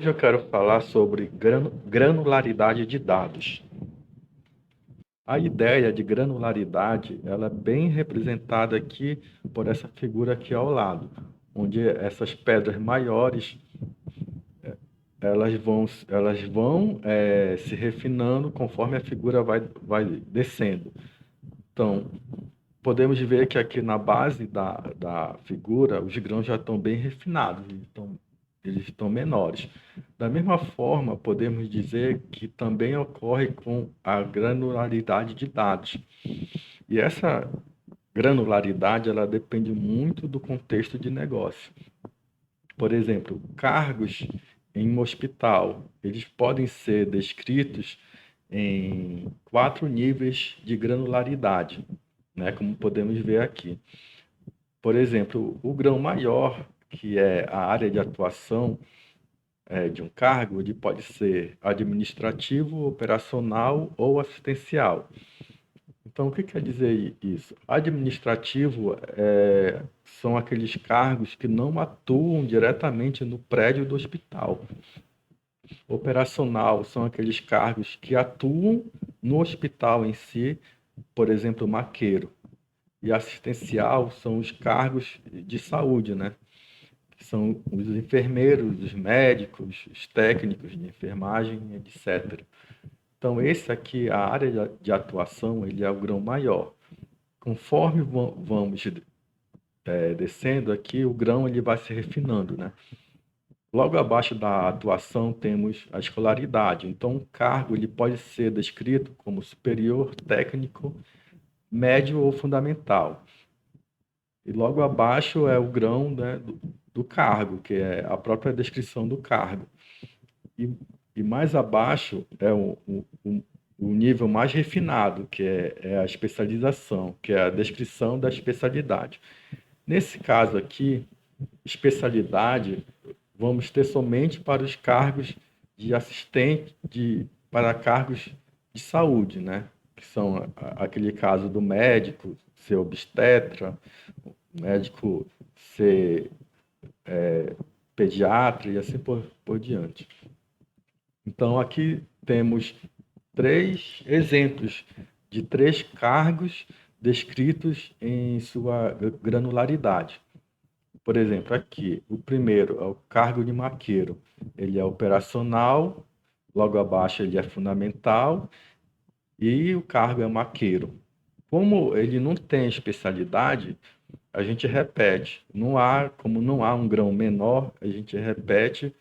Hoje eu quero falar sobre granularidade de dados. A ideia de granularidade, ela é bem representada aqui por essa figura aqui ao lado, onde essas pedras maiores, elas vão se refinando conforme a figura vai descendo. Então, podemos ver que aqui na base da figura, os grãos já estão bem refinados, eles estão menores. Da mesma forma, podemos dizer que também ocorre com a granularidade de dados. E essa granularidade, ela depende muito do contexto de negócio. Por exemplo, cargos em um hospital, eles podem ser descritos em 4 níveis de granularidade, né, como podemos ver aqui. Por exemplo, o grão maior, que é a área de atuação de um cargo, ele pode ser administrativo, operacional ou assistencial. Então, o que quer dizer isso? Administrativo são aqueles cargos que não atuam diretamente no prédio do hospital. Operacional são aqueles cargos que atuam no hospital em si, por exemplo, maqueiro. E assistencial são os cargos de saúde, né? Que são os enfermeiros, os médicos, os técnicos de enfermagem, etc. Então, esse aqui, a área de atuação, ele é o grão maior. Conforme vamos descendo aqui, o grão ele vai se refinando, né? Logo abaixo da atuação temos a escolaridade. Então, o cargo ele pode ser descrito como superior, técnico, médio ou fundamental. E logo abaixo é o grão, né, do cargo, que é a própria descrição do cargo. E, e mais abaixo é o nível mais refinado, que é a especialização, que é a descrição da especialidade. Nesse caso aqui, especialidade, vamos ter somente para os cargos de assistente, para cargos de saúde, né? Que são aquele caso do médico ser obstetra, o médico ser pediatra e assim por diante. Então, aqui temos 3 exemplos de 3 cargos descritos em sua granularidade. Por exemplo, aqui, o primeiro é o cargo de maqueiro. Ele é operacional, logo abaixo ele é fundamental e o cargo é maqueiro. Como ele não tem especialidade, a gente repete. Como não há um grão menor, a gente repete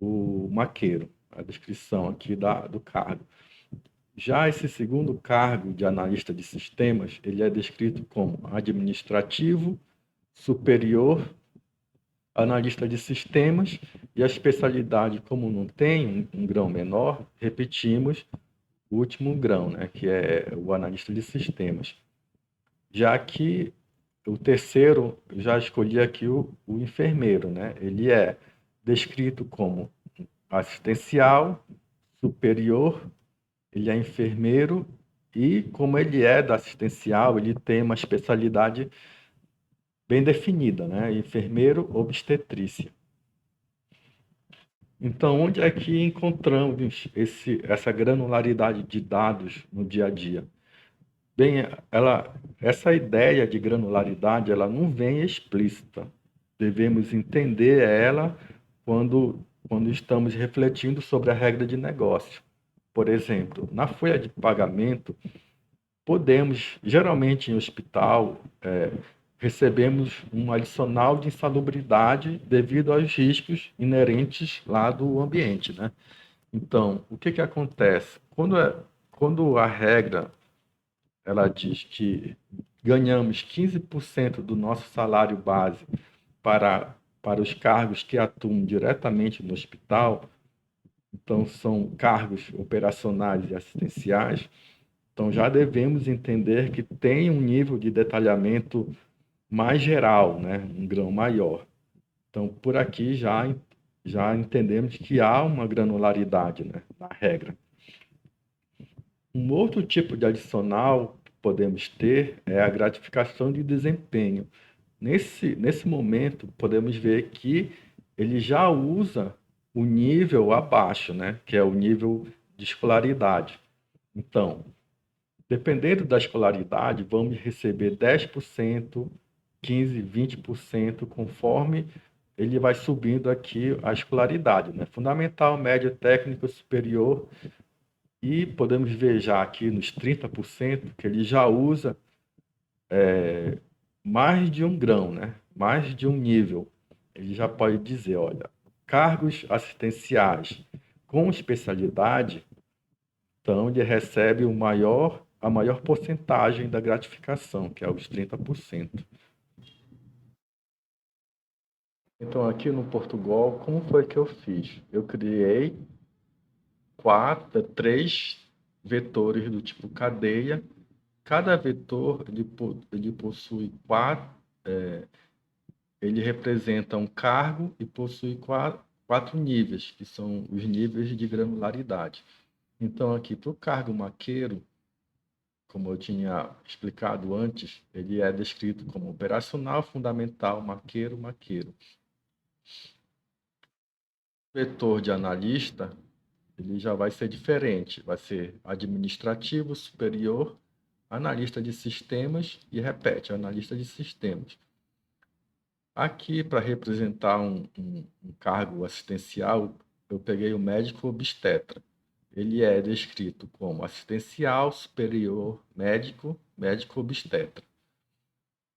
o maqueiro, a descrição aqui do cargo. Já esse segundo cargo de analista de sistemas, ele é descrito como administrativo, superior, analista de sistemas, e a especialidade, como não tem um grão menor, repetimos o último grão, né, que é o analista de sistemas. Já que o terceiro, já escolhi aqui o enfermeiro, né? Ele é descrito como assistencial, superior, ele é enfermeiro e, como ele é da assistencial, ele tem uma especialidade bem definida, né? Enfermeiro obstetrícia. Então, onde é que encontramos essa granularidade de dados no dia a dia? Bem, essa ideia de granularidade, ela não vem explícita. Devemos entender ela quando estamos refletindo sobre a regra de negócio. Por exemplo, na folha de pagamento, podemos, geralmente em hospital, recebemos um adicional de insalubridade devido aos riscos inerentes lá do ambiente, né? Então, o que acontece? Quando a regra ela diz que ganhamos 15% do nosso salário base para os cargos que atuam diretamente no hospital, então são cargos operacionais e assistenciais, então já devemos entender que tem um nível de detalhamento mais geral, né? Um grão maior. Então, por aqui já entendemos que há uma granularidade, né, na regra. Um outro tipo de adicional que podemos ter é a gratificação de desempenho. Nesse momento, podemos ver que ele já usa o nível abaixo, né? Que é o nível de escolaridade. Então, dependendo da escolaridade, vamos receber 10%, 15%, 20%, conforme ele vai subindo aqui a escolaridade, né? Fundamental, médio, técnico, superior. E podemos ver já aqui nos 30% que ele já usa mais de um grão, né? Mais de um nível. Ele já pode dizer, olha, cargos assistenciais com especialidade, então ele recebe a maior porcentagem da gratificação, que é os 30%. Então, aqui no Portugal, como foi que eu fiz? Eu criei três vetores do tipo cadeia. Cada vetor ele possui ele representa um cargo e possui quatro níveis, que são os níveis de granularidade. Então, aqui para o cargo maqueiro, como eu tinha explicado antes, ele é descrito como operacional, fundamental, maqueiro, maqueiro. O vetor de analista, ele já vai ser diferente, vai ser administrativo, superior, analista de sistemas e repete, analista de sistemas. Aqui, para representar um cargo assistencial, eu peguei o médico obstetra. Ele é descrito como assistencial, superior, médico, médico obstetra.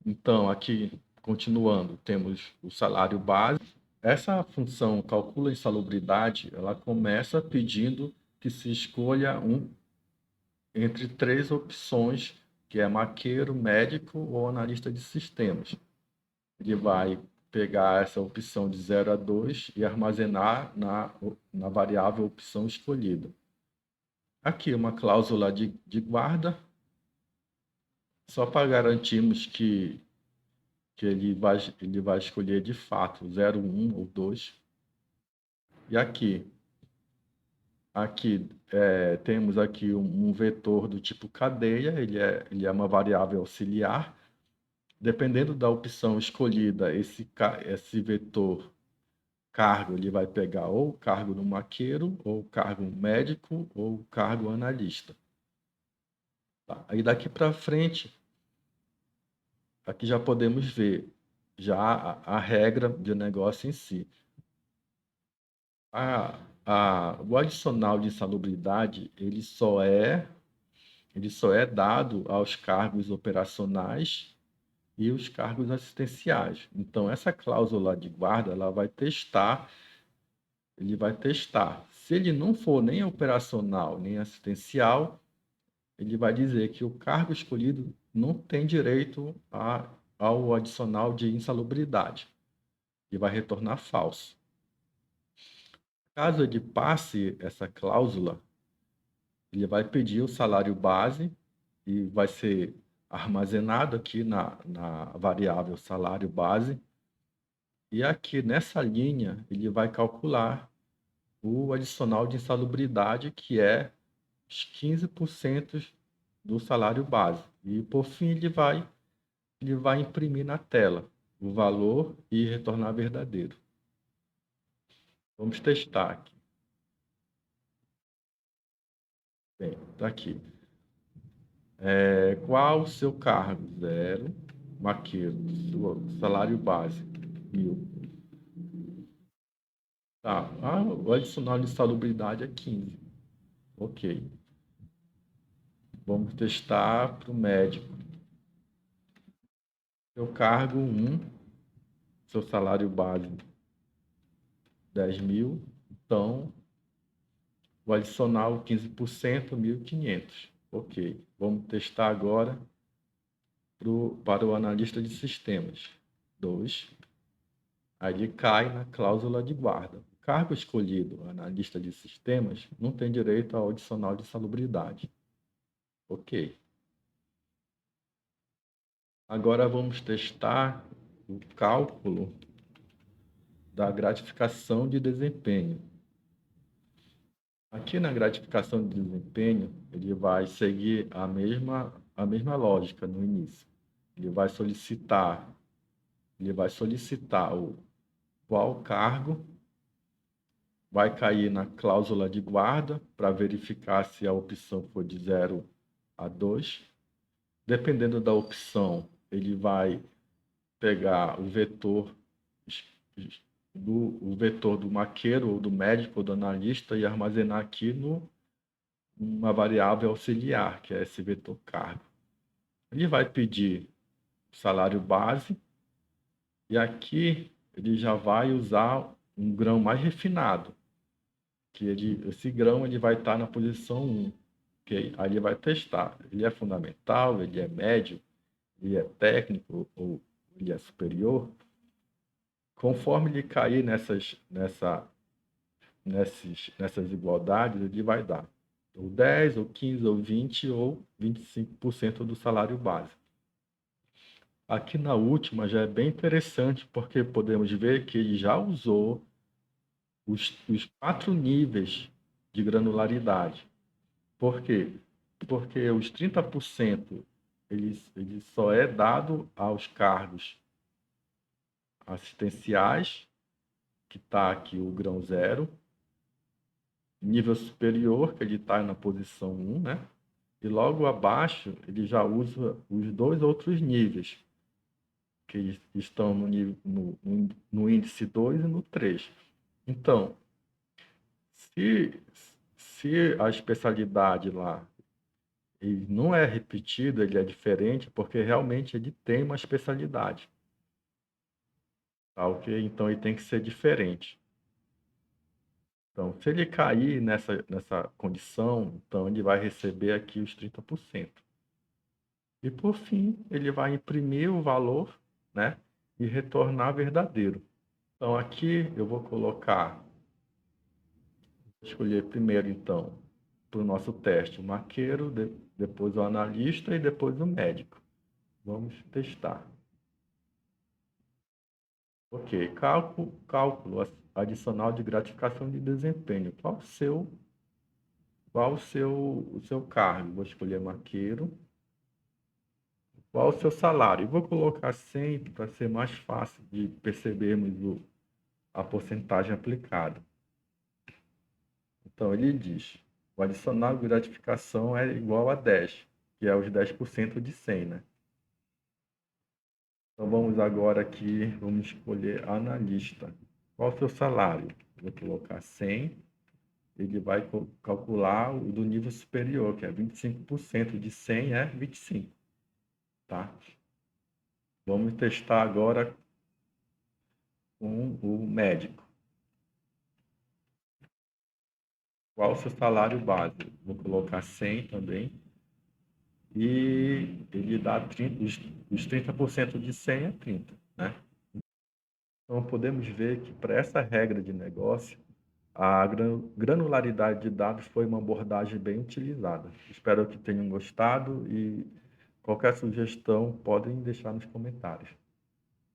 Então, aqui, continuando, temos o salário base. Essa função calcula a insalubridade, ela começa pedindo que se escolha entre três opções, que é maqueiro, médico ou analista de sistemas. Ele vai pegar essa opção de 0 a 2 e armazenar na variável opção escolhida. Aqui uma cláusula de guarda, só para garantirmos que ele vai escolher de fato 0, 1 ou 2. E aqui temos aqui um vetor do tipo cadeia, ele é uma variável auxiliar. Dependendo da opção escolhida, esse vetor cargo, ele vai pegar ou o cargo no maqueiro, ou o cargo médico, ou o cargo analista. Tá? Aí daqui para frente, aqui já podemos ver já a regra de negócio em si. O adicional de insalubridade, ele só é dado aos cargos operacionais e os cargos assistenciais. Então, essa cláusula de guarda, ele vai testar. Se ele não for nem operacional, nem assistencial, ele vai dizer que o cargo escolhido não tem direito ao adicional de insalubridade e vai retornar falso. Caso ele passe essa cláusula, ele vai pedir o salário base e vai ser armazenado aqui na variável salário base. E aqui nessa linha, ele vai calcular o adicional de insalubridade, que é os 15% do salário base. E, por fim, ele vai imprimir na tela o valor e retornar verdadeiro. Vamos testar aqui. Bem, está aqui. Qual o seu cargo? 0. Maqueiro. Salário base, 1.000. Tá. O adicional de insalubridade é 15. Ok. Vamos testar para o médico. Seu cargo 1, seu salário base 10.000. Então, o adicional 15%, 1.500. Ok. Vamos testar agora para o analista de sistemas. 2. Aí ele cai na cláusula de guarda. O cargo escolhido, analista de sistemas, não tem direito ao adicional de salubridade. Ok. Agora vamos testar o cálculo da gratificação de desempenho. Aqui na gratificação de desempenho, ele vai seguir a mesma lógica no início. Ele vai solicitar qual cargo vai cair na cláusula de guarda para verificar se a opção for de 0 a 2. Dependendo da opção, ele vai pegar o vetor do maqueiro, ou do médico, ou do analista, e armazenar aqui numa variável auxiliar, que é esse vetor cargo. Ele vai pedir o salário base, e aqui ele já vai usar um grão mais refinado, que esse grão ele vai estar na posição 1. Okay? Aí ele vai testar. Ele é fundamental, ele é médio, ele é técnico ou ele é superior. Conforme ele cair nessas igualdades, ele vai dar ou 10, ou 15, ou 20, ou 25% do salário base. Aqui na última já é bem interessante, porque podemos ver que ele já usou os 4 níveis de granularidade. Por quê? Porque os 30% ele só é dado aos cargos assistenciais, que está aqui o grão 0, nível superior, que ele está na posição 1, né? E logo abaixo ele já usa os 2 outros níveis, que estão no índice 2 e no 3. Então, se a especialidade lá ele não é repetido, ele é diferente, porque realmente ele tem uma especialidade. Tá, ok? Então ele tem que ser diferente. Então, se ele cair nessa condição, então ele vai receber aqui os 30%. E por fim, ele vai imprimir o valor, né? E retornar verdadeiro. Então aqui eu vou escolher primeiro então, para o nosso teste, o maqueiro, depois o analista e depois o médico. Vamos testar. Ok, cálculo adicional de gratificação de desempenho. Qual o seu cargo? Vou escolher maqueiro. Qual o seu salário? Vou colocar 100 para ser mais fácil de percebermos a porcentagem aplicada. Então, ele diz, o adicional de gratificação é igual a 10, que é os 10% de 100, né? Então, vamos agora aqui, vamos escolher analista. Qual o seu salário? Vou colocar 100. Ele vai calcular o do nível superior, que é 25%. De 100 é 25, tá? Vamos testar agora com o médico. Qual o seu salário base? Vou colocar 100 também. E ele dá 30, os 30% de 100 é 30, né? Então, podemos ver que para essa regra de negócio, a granularidade de dados foi uma abordagem bem utilizada. Espero que tenham gostado e qualquer sugestão podem deixar nos comentários.